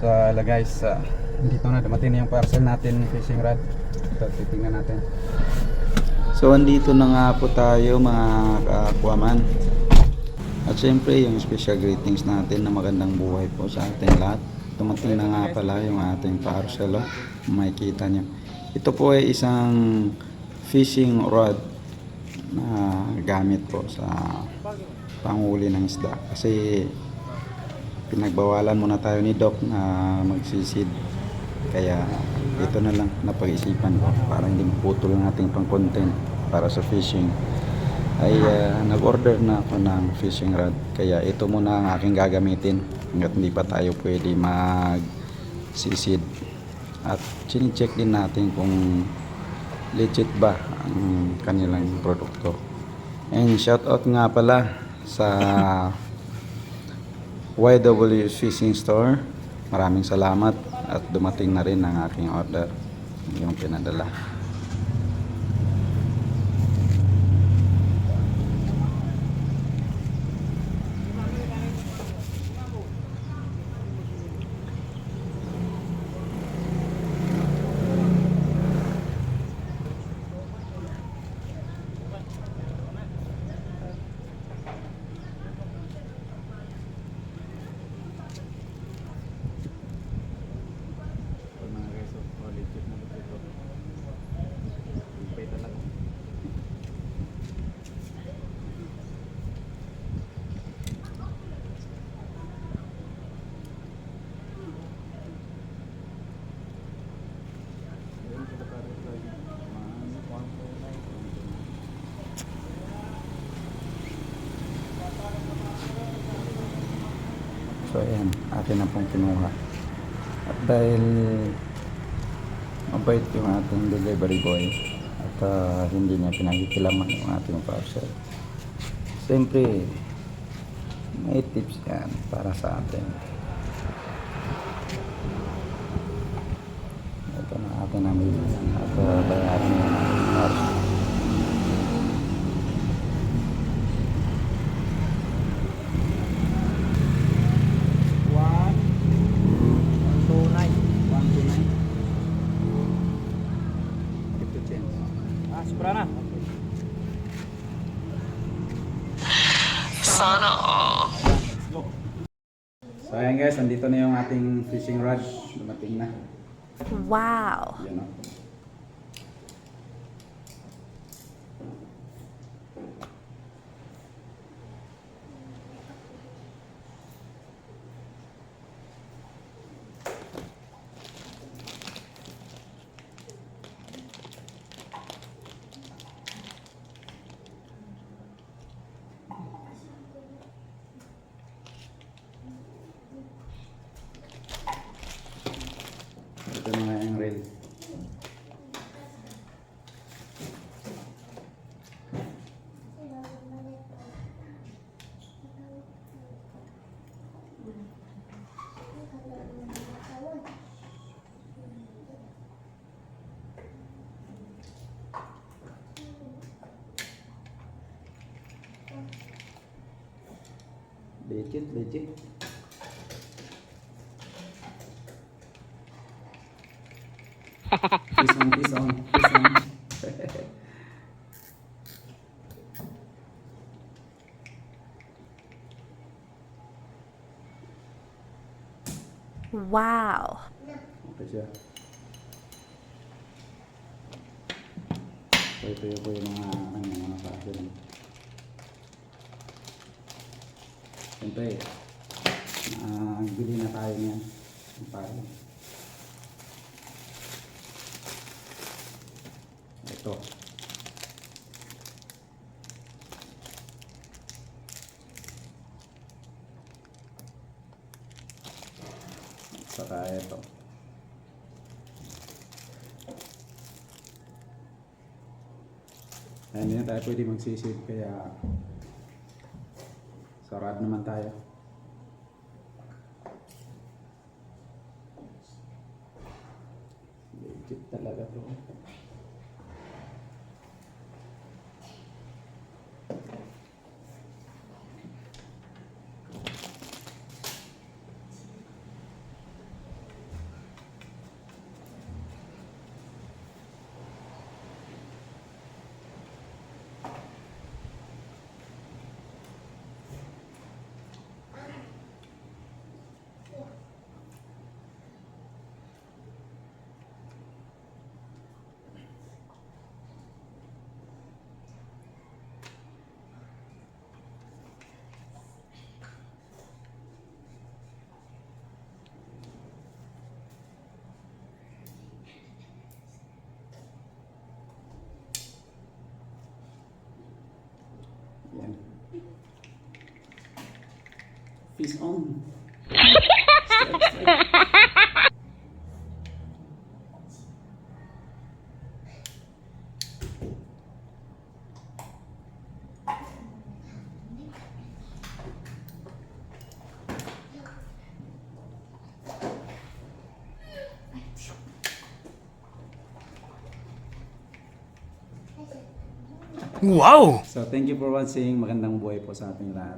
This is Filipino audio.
So hello guys, dito na dumating na yung parcel natin, fishing rod. Ito, titingnan natin. So andito na nga po tayo mga ka-aquaman. At syempre yung special greetings natin na magandang buhay po sa ating lahat. Dumating na nga pala yung ating parcel, makikita nyo. Ito po ay isang fishing rod na gamit po sa panghuli ng isda. Kasi pinagbawalan muna tayo ni Doc na magsisid. Kaya ito na lang napag-isipan ko para hindi maputol ang ating pang content para sa fishing. Ay nag-order na ako ng fishing rod. Kaya ito muna ang aking gagamitin hanggat hindi pa tayo pwede mag-sisid. At chine-check din natin kung legit ba ang kanilang produkto. And shout out nga pala sa YW Fishing Store. Maraming salamat at dumating na rin ang aking order, yung pinadala. So ayan, atin na pong kinuha. At dahil mabait yung ating delivery boy at hindi niya pinakikilaman yung ating parcel, siyempre may tips yan para sa atin. Ito na atin ang bibilan at bayaran yung ating parcel. Sobra na. Sana all. So ayan guys, andito na yung ating fishing rod. Dumating na. Wow. Yan o. Ito na nga yung reel. Legit, legit. Pisong, pisong, pisong. Wow. Okay siya. So ito yung po yung mga parcel. Siyempre, bili na tayo niyan. Parang ito. Saka ito. Ayan, hindi na tayo pwede magsisid kaya sarad naman tayo. Legit talaga to. Fish on. Wow! So thank you for watching. Magandang buhay po sa ating lahat.